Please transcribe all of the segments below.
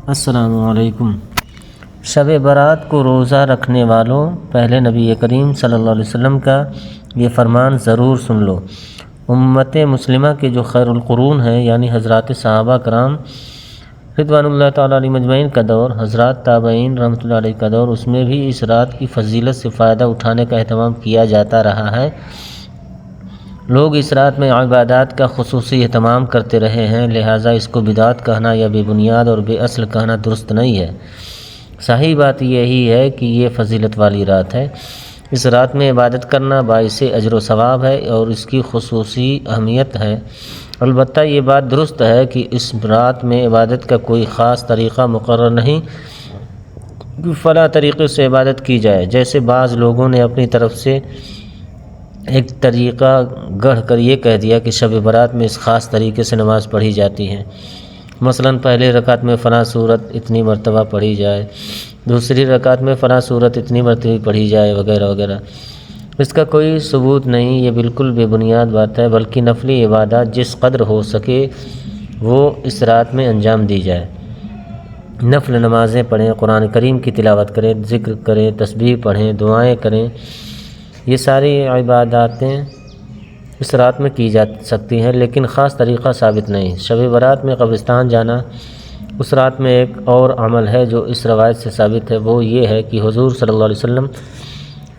السلام علیکم۔ شب برات کو روزہ رکھنے والوں، پہلے نبی کریم صلی اللہ علیہ وسلم کا یہ فرمان ضرور سن لو۔ امت مسلمہ کے جو خیر القرون ہیں یعنی حضرات صحابہ کرام رضوان اللہ تعالیٰ علیہ مجمعین کا دور، حضرات تابعین رحمۃ اللہ علیہ کا دور، اس میں بھی اس رات کی فضیلت سے فائدہ اٹھانے کا اہتمام کیا جاتا رہا ہے۔ لوگ اس رات میں عبادات کا خصوصی اہتمام کرتے رہے ہیں، لہٰذا اس کو بدعت کہنا یا بے بنیاد اور بے اصل کہنا درست نہیں ہے۔ صحیح بات یہی ہے کہ یہ فضیلت والی رات ہے۔ اس رات میں عبادت کرنا باعث اجر و ثواب ہے اور اس کی خصوصی اہمیت ہے۔ البتہ یہ بات درست ہے کہ اس رات میں عبادت کا کوئی خاص طریقہ مقرر نہیں کہ فلاں طریقے سے عبادت کی جائے، جیسے بعض لوگوں نے اپنی طرف سے ایک طریقہ گڑھ کر یہ کہہ دیا کہ شب برات میں اس خاص طریقے سے نماز پڑھی جاتی ہے۔ مثلاً پہلے رکعت میں فلاں صورت اتنی مرتبہ پڑھی جائے، دوسری رکعت میں فلاں صورت اتنی مرتبہ پڑھی جائے وغیرہ وغیرہ۔ اس کا کوئی ثبوت نہیں، یہ بالکل بے بنیاد بات ہے، بلکہ نفلی عبادات جس قدر ہو سکے وہ اس رات میں انجام دی جائے۔ نفل نمازیں پڑھیں، قرآن کریم کی تلاوت کریں، ذکر کریں، تسبیح پڑھیں، دعائیں کریں، یہ ساری عباداتیں اس رات میں کی جا سکتی ہیں، لیکن خاص طریقہ ثابت نہیں۔ شب برات میں قبرستان جانا اس رات میں ایک اور عمل ہے جو اس روایت سے ثابت ہے، وہ یہ ہے کہ حضور صلی اللہ علیہ وسلم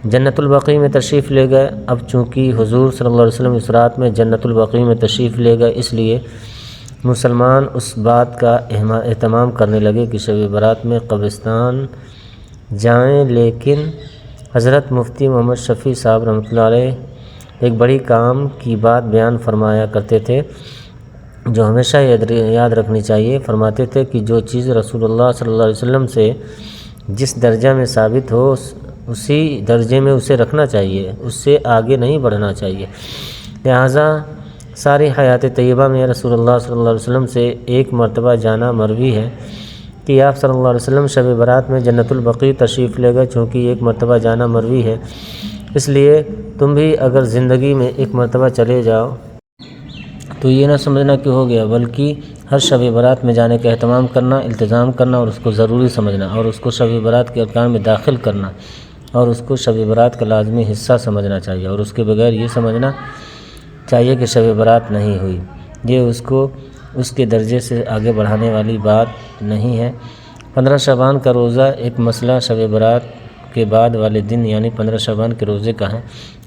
جنت البقیع میں تشریف لے گئے۔ اب چونکہ حضور صلی اللہ علیہ وسلم اس رات میں جنت البقیع میں تشریف لے گئے، اس لیے مسلمان اس بات کا اہتمام کرنے لگے کہ شب برات میں قبرستان جائیں، لیکن حضرت مفتی محمد شفیع صاحب رحمۃ اللہ علیہ ایک بڑی کام کی بات بیان فرمایا کرتے تھے جو ہمیشہ یاد رکھنی چاہیے۔ فرماتے تھے کہ جو چیز رسول اللہ صلی اللہ علیہ وسلم سے جس درجہ میں ثابت ہو اسی درجے میں اسے رکھنا چاہیے، اس سے آگے نہیں بڑھنا چاہیے۔ لہٰذا ساری حیات طیبہ میں رسول اللہ صلی اللہ علیہ وسلم سے ایک مرتبہ جانا مروی ہے کہ آپ صلی اللہ علیہ وسلم شب برات میں جنت البقیع تشریف لے گئے۔ چونکہ ایک مرتبہ جانا مروی ہے، اس لیے تم بھی اگر زندگی میں ایک مرتبہ چلے جاؤ تو یہ نہ سمجھنا کہ ہو گیا، بلکہ ہر شب برات میں جانے کا اہتمام کرنا، التزام کرنا اور اس کو ضروری سمجھنا اور اس کو شب برات کے ارکان میں داخل کرنا اور اس کو شب برات کا لازمی حصہ سمجھنا چاہیے، اور اس کے بغیر یہ سمجھنا چاہیے کہ شب برات نہیں ہوئی، یہ اس کو اس کے درجے سے آگے بڑھانے والی بات نہیں ہے۔ 15 شعبان کا روزہ ایک مسئلہ شب برات کے بعد والے دن یعنی 15 شعبان کے روزے کا ہے،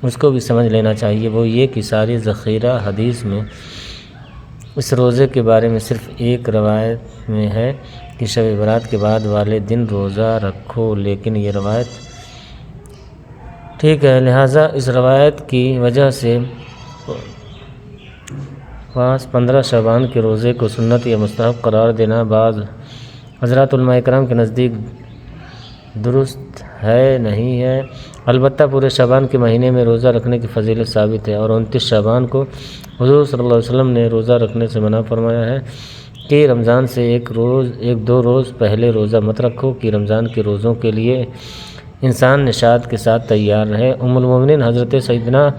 اس کو بھی سمجھ لینا چاہیے۔ وہ یہ کہ ساری ذخیرہ حدیث میں اس روزے کے بارے میں صرف ایک روایت میں ہے کہ شب برات کے بعد والے دن روزہ رکھو، لیکن یہ روایت ٹھیک ہے، لہٰذا اس روایت کی وجہ سے 15 شعبان کے روزے کو سنت یا مستحب قرار دینا بعض حضرات علماء کرام کے نزدیک درست ہے نہیں ہے۔ البتہ پورے شعبان کے مہینے میں روزہ رکھنے کی فضیلت ثابت ہے، اور 29 شعبان کو حضور صلی اللہ علیہ وسلم نے روزہ رکھنے سے منع فرمایا ہے کہ رمضان سے ایک دو روز پہلے روزہ مت رکھو کہ رمضان کے روزوں کے لیے انسان نشاط کے ساتھ تیار رہے۔ ام المومنین حضرت سیدنا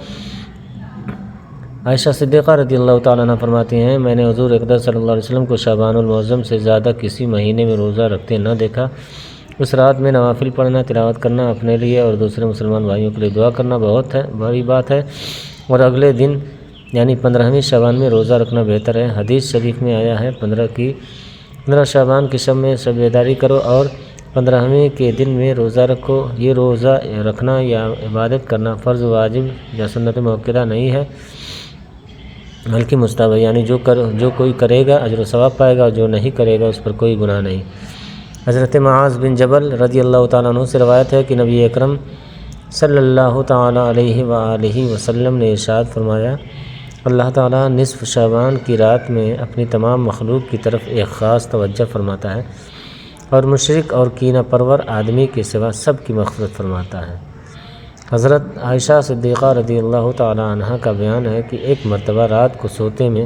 عائشہ صدیقہ رضی اللہ تعالیٰ عنہ فرماتی ہیں، میں نے حضور اقدس صلی اللہ علیہ وسلم کو شعبان المعظم سے زیادہ کسی مہینے میں روزہ رکھتے نہ دیکھا۔ اس رات میں نوافل پڑھنا، تلاوت کرنا، اپنے لیے اور دوسرے مسلمان بھائیوں کے لیے دعا کرنا بہت بڑی بات ہے، اور اگلے دن یعنی 15ویں شعبان میں روزہ رکھنا بہتر ہے۔ حدیث شریف میں آیا ہے 15 شعبان کی شب میں شب بیداری کرو اور 15ویں کے دن میں روزہ رکھو۔ یہ روزہ رکھنا یا عبادت کرنا فرض، واجب یا سنت موقدہ نہیں ہے، بلکہ مستحب ہے، یعنی جو کوئی کرے گا اجر و ثواب پائے گا، اور جو نہیں کرے گا اس پر کوئی گناہ نہیں۔ حضرت معاذ بن جبل رضی اللہ تعالیٰ عنہ سے روایت ہے کہ نبی اکرم صلی اللہ تعالیٰ علیہ وآلہ وسلم نے ارشاد فرمایا، اللہ تعالیٰ نصف شعبان کی رات میں اپنی تمام مخلوق کی طرف ایک خاص توجہ فرماتا ہے اور مشرک اور کینہ پرور آدمی کے سوا سب کی مغفرت فرماتا ہے۔ حضرت عائشہ صدیقہ رضی اللہ تعالیٰ عنہ کا بیان ہے کہ ایک مرتبہ رات کو سوتے میں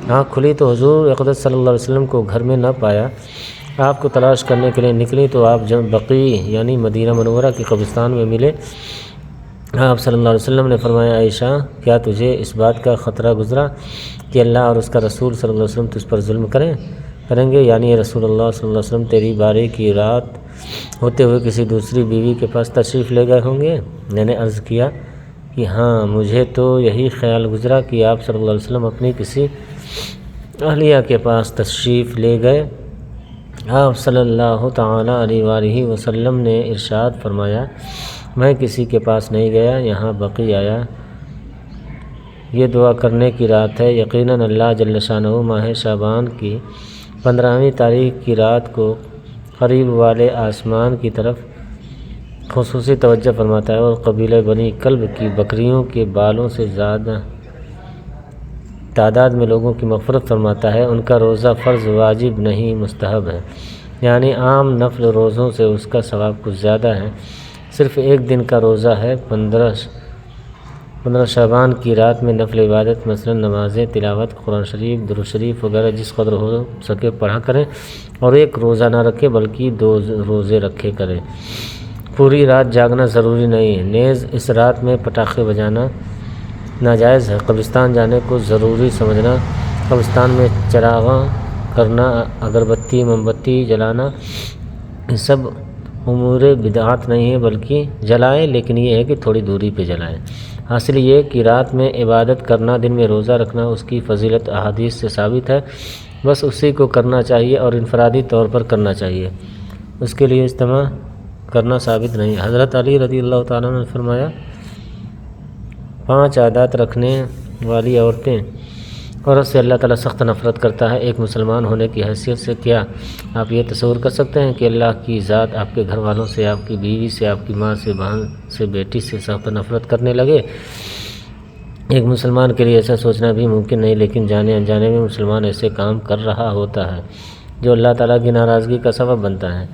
آنکھ کھلی تو حضور اقدس صلی اللہ علیہ وسلم کو گھر میں نہ پایا۔ آپ کو تلاش کرنے کے لیے نکلی تو آپ بقیع یعنی مدینہ منورہ کے قبرستان میں ملے۔ آپ صلی اللہ علیہ وسلم نے فرمایا، عائشہ کیا تجھے اس بات کا خطرہ گزرا کہ اللہ اور اس کا رسول صلی اللہ علیہ وسلم تجھ پر ظلم کریں؟ کریں گے، یعنی یہ رسول اللہ صلی اللہ علیہ وسلم تیری باری کی رات ہوتے ہوئے کسی دوسری بیوی کے پاس تشریف لے گئے ہوں گے؟ میں نے عرض کیا کہ ہاں، مجھے تو یہی خیال گزرا کہ آپ صلی اللہ علیہ وسلم اپنی کسی اہلیہ کے پاس تشریف لے گئے۔ آپ صلی اللہ تعالیٰ علیہ وآلہ وسلم نے ارشاد فرمایا، میں کسی کے پاس نہیں گیا، یہاں بقی آیا۔ یہ دعا کرنے کی رات ہے۔ یقیناً اللہ جل شانہ ماہ شعبان کی 15ویں تاریخ کی رات کو قریب والے آسمان کی طرف خصوصی توجہ فرماتا ہے اور قبیلہ بنی کلب کی بکریوں کے بالوں سے زیادہ تعداد میں لوگوں کی مغفرت فرماتا ہے۔ ان کا روزہ فرض واجب نہیں، مستحب ہے، یعنی عام نفل روزوں سے اس کا ثواب کچھ زیادہ ہے۔ صرف ایک دن کا روزہ ہے۔ 15 شعبان کی رات میں نفل عبادت مثلا نمازیں، تلاوت قرآن شریف، درود شریف وغیرہ جس قدر ہو سکے پڑھا کریں، اور ایک روزہ نہ رکھے بلکہ 2 روزے رکھے کریں۔ پوری رات جاگنا ضروری نہیں ہے۔ نیز اس رات میں پٹاخے بجانا ناجائز ہے۔ قبرستان جانے کو ضروری سمجھنا، قبرستان میں چراغاں کرنا، اگربتی موم بتی جلانا، یہ سب امور بدعات نہیں ہے، بلکہ جلائیں، لیکن یہ ہے کہ تھوڑی دوری پہ جلائیں۔ حاصل یہ کہ رات میں عبادت کرنا، دن میں روزہ رکھنا، اس کی فضیلت احادیث سے ثابت ہے، بس اسی کو کرنا چاہیے اور انفرادی طور پر کرنا چاہیے، اس کے لیے اجتماع کرنا ثابت نہیں۔ حضرت علی رضی اللہ تعالیٰ عنہ نے فرمایا، 5 عادات رکھنے والی عورت سے اللہ تعالیٰ سخت نفرت کرتا ہے۔ ایک مسلمان ہونے کی حیثیت سے کیا آپ یہ تصور کر سکتے ہیں کہ اللہ کی ذات آپ کے گھر والوں سے، آپ کی بیوی سے، آپ کی ماں سے، بہن سے، بیٹی سے سخت نفرت کرنے لگے؟ ایک مسلمان کے لیے ایسا سوچنا بھی ممکن نہیں، لیکن جانے انجانے میں مسلمان ایسے کام کر رہا ہوتا ہے جو اللہ تعالیٰ کی ناراضگی کا سبب بنتا ہے۔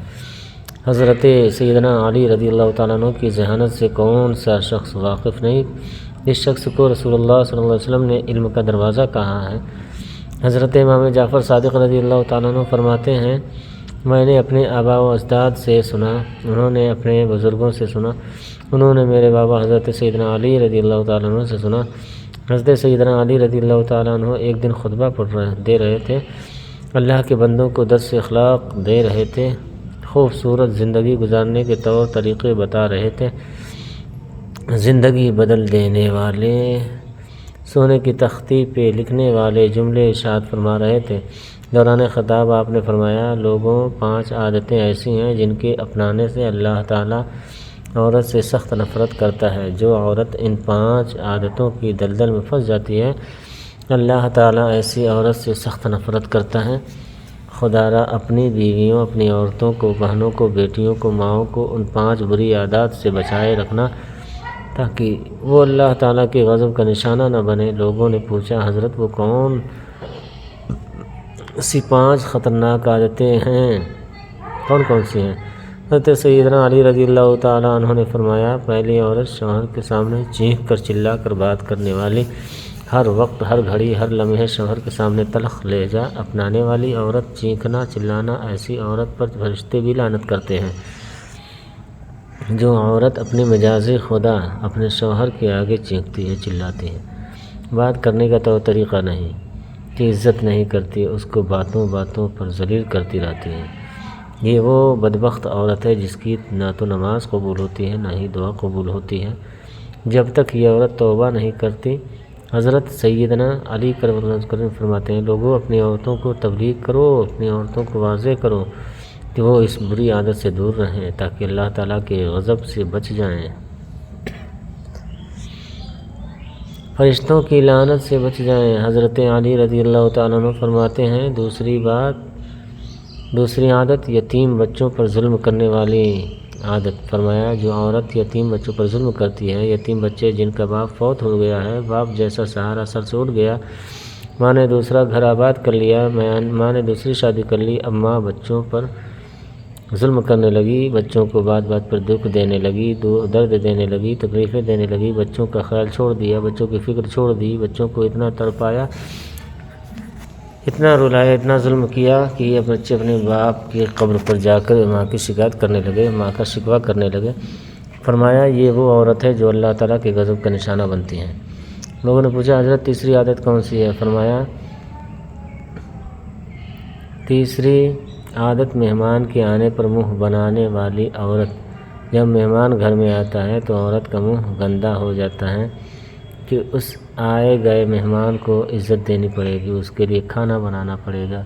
حضرت سیدنا علی رضی اللہ تعالیٰ عنہ کی ذہانت سے کون سا شخص واقف نہیں؟ اس شخص کو رسول اللہ صلی اللہ علیہ وسلم نے علم کا دروازہ کہا ہے۔ حضرت امام جعفر صادق رضی اللہ تعالیٰ عنہ فرماتے ہیں، میں نے اپنے آباء و اجداد سے سنا، انہوں نے اپنے بزرگوں سے سنا، انہوں نے میرے بابا حضرت سیدنا علی رضی اللہ تعالیٰ عنہ سے سنا۔ حضرت سیدنا علی رضی اللہ تعالیٰ عنہ ایک دن خطبہ دے رہے تھے، اللہ کے بندوں کو درس اخلاق دے رہے تھے، خوبصورت زندگی گزارنے کے طور طریقے بتا رہے تھے، زندگی بدل دینے والے، سونے کی تختی پہ لکھنے والے جملے ارشاد فرما رہے تھے۔ دوران خطاب آپ نے فرمایا، لوگوں 5 عادتیں ایسی ہیں جن کے اپنانے سے اللہ تعالیٰ عورت سے سخت نفرت کرتا ہے۔ جو عورت ان 5 عادتوں کی دلدل میں پھنس جاتی ہے، اللہ تعالیٰ ایسی عورت سے سخت نفرت کرتا ہے۔ خدا را اپنی بیویوں، اپنی عورتوں کو، بہنوں کو، بیٹیوں کو، ماؤں کو ان 5 بری عادات سے بچائے رکھنا تاکہ وہ اللہ تعالیٰ کے غضب کا نشانہ نہ بنے۔ لوگوں نے پوچھا، حضرت وہ کون سی 5 خطرناک عادتیں ہیں؟ کون کون سی ہیں؟ حضرت سیدنا علی رضی اللہ تعالیٰ عنہ نے فرمایا، پہلی عورت شوہر کے سامنے چیخ کر چلا کر بات کرنے والی، ہر وقت، ہر گھڑی، ہر لمحے شوہر کے سامنے تلخ لہجہ اپنانے والی عورت۔ چیخنا چلانا، ایسی عورت پر فرشتے بھی لعنت کرتے ہیں۔ جو عورت اپنے مجازی خدا اپنے شوہر کے آگے چیختی ہے، چلاتی ہے، بات کرنے کا تو طریقہ نہیں، کہ عزت نہیں کرتی، اس کو باتوں باتوں پر ذلیل کرتی رہتی ہے، یہ وہ بدبخت عورت ہے جس کی نہ تو نماز قبول ہوتی ہے، نہ ہی دعا قبول ہوتی ہے جب تک یہ عورت توبہ نہیں کرتی۔ حضرت سیدنا علی کرم اللہ وجہہ فرماتے ہیں، لوگوں اپنی عورتوں کو تبلیغ کرو، اپنی عورتوں کو واضح کرو کہ وہ اس بری عادت سے دور رہیں تاکہ اللہ تعالیٰ کے غضب سے بچ جائیں، فرشتوں کی لعنت سے بچ جائیں۔ حضرت علی رضی اللہ تعالیٰ عنہ فرماتے ہیں، دوسری عادت یتیم بچوں پر ظلم کرنے والی عادت۔ فرمایا، جو عورت یتیم بچوں پر ظلم کرتی ہے، یتیم بچے جن کا باپ فوت ہو گیا ہے، باپ جیسا سہارا سر سے اٹھ گیا، ماں نے دوسرا گھر آباد کر لیا، ماں نے دوسری شادی کر لی، اب ماں بچوں پر ظلم کرنے لگی، بچوں کو بات بات پر دکھ دینے لگی، درد دینے لگی، تکلیفیں دینے لگی، بچوں کا خیال چھوڑ دیا، بچوں کی فکر چھوڑ دی، بچوں کو اتنا تڑپایا، اتنا رلایا، اتنا ظلم کیا کہ یہ بچے اپنے باپ کی قبر پر جا کر ماں کی شکایت کرنے لگے، ماں کا شکوہ کرنے لگے۔ فرمایا، یہ وہ عورت ہے جو اللہ تعالیٰ کے غضب کا نشانہ بنتی ہے۔ لوگوں نے پوچھا، حضرت تیسری عادت کون سی ہے؟ فرمایا، تیسری عادت مہمان کے آنے پر منہ بنانے والی عورت۔ جب مہمان گھر میں آتا ہے تو عورت کا منہ گندا ہو جاتا ہے کہ اس آئے گئے مہمان کو عزت دینی پڑے گی، اس کے لیے کھانا بنانا پڑے گا،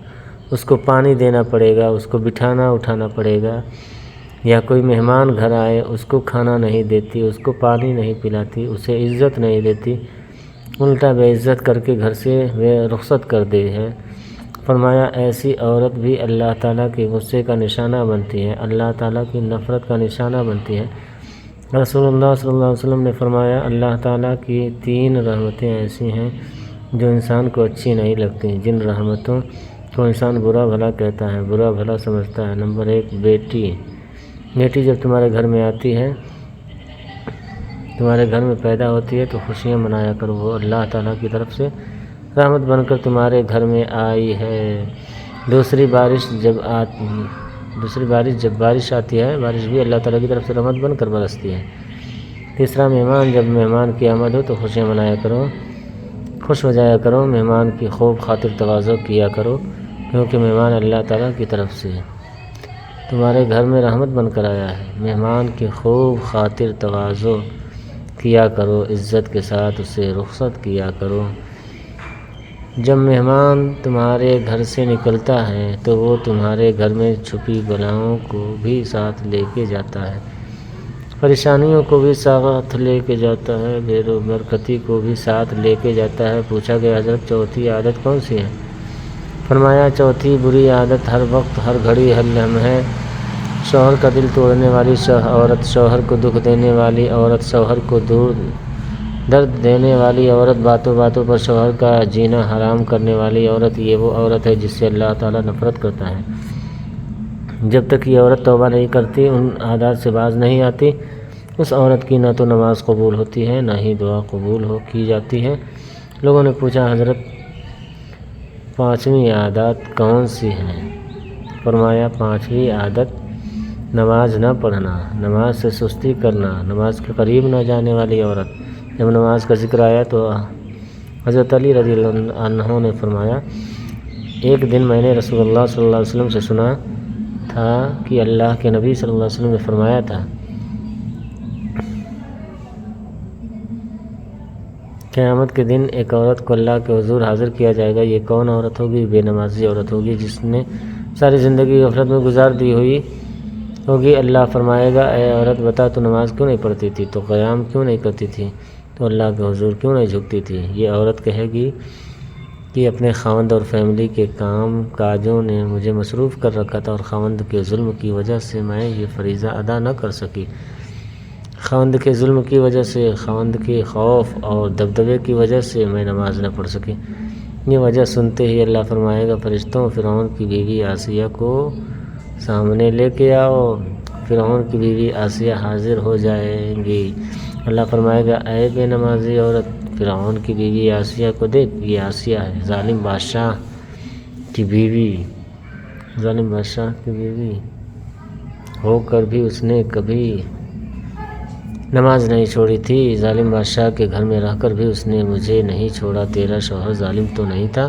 اس کو پانی دینا پڑے گا، اس کو بٹھانا اٹھانا پڑے گا۔ یا کوئی مہمان گھر آئے اس کو کھانا نہیں دیتی، اس کو پانی نہیں پلاتی، اسے عزت نہیں دیتی، الٹا بے عزت کر کے گھر سے رخصت کر دی ہے۔ فرمایا ایسی عورت بھی اللہ تعالیٰ کے غصے کا نشانہ بنتی ہے، اللہ تعالیٰ کی نفرت کا نشانہ بنتی ہے۔ رسول اللہ صلی اللہ علیہ وسلم نے فرمایا اللہ تعالیٰ کی 3 رحمتیں ایسی ہیں جو انسان کو اچھی نہیں لگتی، جن رحمتوں کو انسان برا بھلا کہتا ہے، برا بھلا سمجھتا ہے۔ نمبر 1 بیٹی جب تمہارے گھر میں آتی ہے، تمہارے گھر میں پیدا ہوتی ہے تو خوشیاں منایا کرو، وہ اللہ تعالیٰ کی طرف سے رحمت بن کر تمہارے گھر میں آئی ہے۔ دوسری بارش جب بارش آتی ہے، بارش بھی اللہ تعالیٰ کی طرف سے رحمت بن کر برستی ہے۔ تیسرا جب مہمان کی آمد ہو تو خوشیاں منایا کرو، خوش ہو جایا کرو، مہمان کی خوب خاطر تواضع کیا کرو، کیونکہ مہمان اللہ تعالیٰ کی طرف سے تمہارے گھر میں رحمت بن کر آیا ہے۔ مہمان کی خوب خاطر تواضع کیا کرو، عزت کے ساتھ اسے رخصت کیا کرو۔ جب مہمان تمہارے گھر سے نکلتا ہے تو وہ تمہارے گھر میں چھپی بلاؤں کو بھی ساتھ لے کے جاتا ہے، پریشانیوں کو بھی ساتھ لے کے جاتا ہے، بے برکتی کو بھی ساتھ لے کے جاتا ہے۔ پوچھا گیا حضرت چوتھی عادت کون سی ہے؟ فرمایا چوتھی بری عادت ہر وقت، ہر گھڑی، ہر لمحے شوہر کا دل توڑنے والی عورت، شوہر کو دکھ دینے والی عورت، شوہر کو درد دینے والی عورت، باتوں باتوں پر شوہر کا جینا حرام کرنے والی عورت، یہ وہ عورت ہے جس سے اللہ تعالیٰ نفرت کرتا ہے۔ جب تک یہ عورت توبہ نہیں کرتی، ان عادات سے باز نہیں آتی، اس عورت کی نہ تو نماز قبول ہوتی ہے، نہ ہی دعا قبول کی جاتی ہے۔ لوگوں نے پوچھا حضرت 5ویں عادت کون سی ہے؟ فرمایا 5ویں عادت نماز نہ پڑھنا، نماز سے سستی کرنا، نماز کے قریب نہ جانے والی عورت۔ جب نماز کا ذکر آیا تو حضرت علی رضی اللہ عنہ نے فرمایا ایک دن میں نے رسول اللہ صلی اللہ علیہ وسلم سے سنا تھا کہ اللہ کے نبی صلی اللہ علیہ وسلم نے فرمایا تھا قیامت کے دن ایک عورت کو اللہ کے حضور حاضر کیا جائے گا۔ یہ کون عورت ہوگی؟ بے نمازی عورت ہوگی جس نے ساری زندگی غفلت میں گزار دی ہوگی۔ اللہ فرمائے گا اے عورت بتا تو نماز کیوں نہیں پڑھتی تھی، تو قیام کیوں نہیں کرتی تھی، تو اللہ کے حضور کیوں نہیں جھکتی تھی؟ یہ عورت کہے گی کہ اپنے خاوند اور فیملی کے کام کاجوں نے مجھے مصروف کر رکھا تھا اور خاوند کے ظلم کی وجہ سے میں یہ فریضہ ادا نہ کر سکی، خاوند کے ظلم کی وجہ سے، خاوند کے خوف اور دبدبے کی وجہ سے میں نماز نہ پڑھ سکی۔ یہ وجہ سنتے ہی اللہ فرمائے گا فرشتوں فرعون کی بیوی آسیہ کو سامنے لے کے آؤ۔ فرعون کی بیوی آسیہ حاضر ہو جائیں گی۔ اللہ فرمائے گا اے بے نمازی عورت، فرعون کی بیوی آسیہ کو دیکھ، یہ آسیہ ہے ظالم بادشاہ کی بیوی، ظالم بادشاہ کی بیوی ہو کر بھی اس نے کبھی نماز نہیں چھوڑی تھی، ظالم بادشاہ کے گھر میں رہ کر بھی اس نے مجھے نہیں چھوڑا۔ تیرا شوہر ظالم تو نہیں تھا،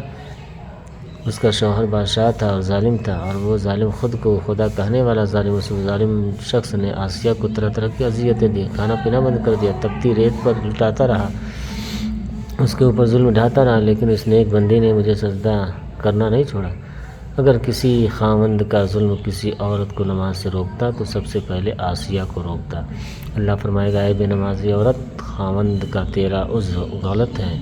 اس کا شوہر بادشاہ تھا اور ظالم تھا، اور وہ ظالم خود کو خدا کہنے والا ظالم، اس ظالم شخص نے آسیہ کو طرح طرح کی اذیتیں دی، کھانا پینا بند کر دیا، تپتی ریت پر لٹاتا رہا، اس کے اوپر ظلم ڈھاتا رہا، لیکن اس نیک بندی نے مجھے سجدہ کرنا نہیں چھوڑا۔ اگر کسی خاوند کا ظلم کسی عورت کو نماز سے روکتا تو سب سے پہلے آسیہ کو روکتا۔ اللہ فرمائے گا اے بے نمازی عورت، خاوند کا تیرا عذر غلط ہے،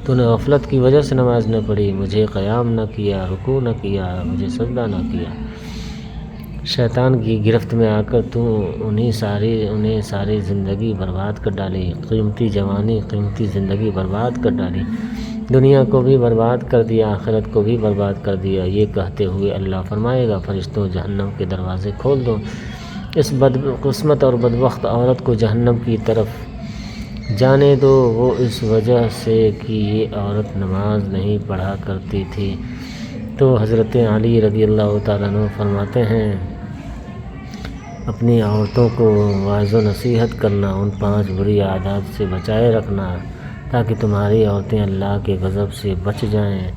تو نے غفلت کی وجہ سے نماز نہ پڑھی، مجھے قیام نہ کیا، رکوع نہ کیا، مجھے سجدہ نہ کیا، شیطان کی گرفت میں آ کر تو انہیں ساری زندگی برباد کر ڈالی، قیمتی جوانی، قیمتی زندگی برباد کر ڈالی، دنیا کو بھی برباد کر دیا، آخرت کو بھی برباد کر دیا۔ یہ کہتے ہوئے اللہ فرمائے گا فرشتوں جہنم کے دروازے کھول دو، اس بدقسمت اور بدبخت عورت کو جہنم کی طرف جانے دو، وہ اس وجہ سے کہ یہ عورت نماز نہیں پڑھا کرتی تھی۔ تو حضرت علی رضی اللہ تعالیٰ عنہ فرماتے ہیں اپنی عورتوں کو واعظ و نصیحت کرنا، ان 5 بری عادات سے بچائے رکھنا تاکہ تمہاری عورتیں اللہ کے غضب سے بچ جائیں۔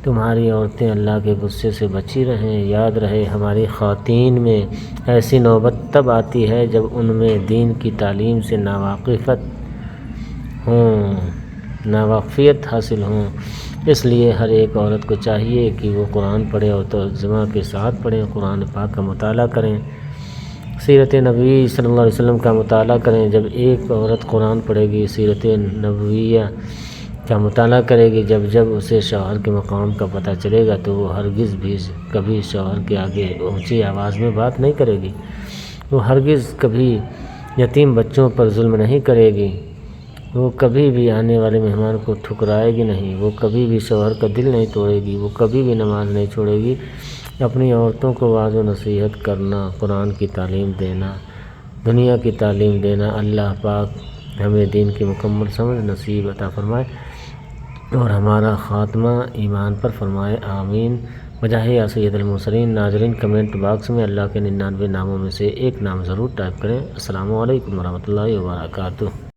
تمہاری عورتیں اللہ کے غصے سے بچی رہیں۔ یاد رہے ہماری خواتین میں ایسی نوبت تب آتی ہے جب ان میں دین کی تعلیم سے ناواقفیت حاصل ہوں۔ اس لیے ہر ایک عورت کو چاہیے کہ وہ قرآن پڑھے اور ترجمہ کے ساتھ پڑھیں، قرآن پاک کا مطالعہ کریں، سیرت نبوی صلی اللہ علیہ وسلم کا مطالعہ کریں۔ جب ایک عورت قرآن پڑھے گی، سیرت نبویہ کا مطالعہ کرے گی، جب اسے شوہر کے مقام کا پتہ چلے گا تو وہ ہرگز بھی کبھی شوہر کے آگے اونچی آواز میں بات نہیں کرے گی، وہ ہرگز کبھی یتیم بچوں پر ظلم نہیں کرے گی، وہ کبھی بھی آنے والے مہمان کو ٹھکرائے گی نہیں، وہ کبھی بھی شوہر کا دل نہیں توڑے گی، وہ کبھی بھی نماز نہیں چھوڑے گی۔ اپنی عورتوں کو واعظ و نصیحت کرنا، قرآن کی تعلیم دینا، دنیا کی تعلیم دینا۔ اللہ پاک ہمیں دین کی مکمل سمجھ نصیب عطا فرمائے اور ہمارا خاتمہ ایمان پر فرمائے، آمین بجاہ یا سید المرسلین۔ ناظرین کمنٹ باکس میں اللہ کے 99 ناموں میں سے ایک نام ضرور ٹائپ کریں۔ السلام علیکم ورحمۃ اللہ وبرکاتہ۔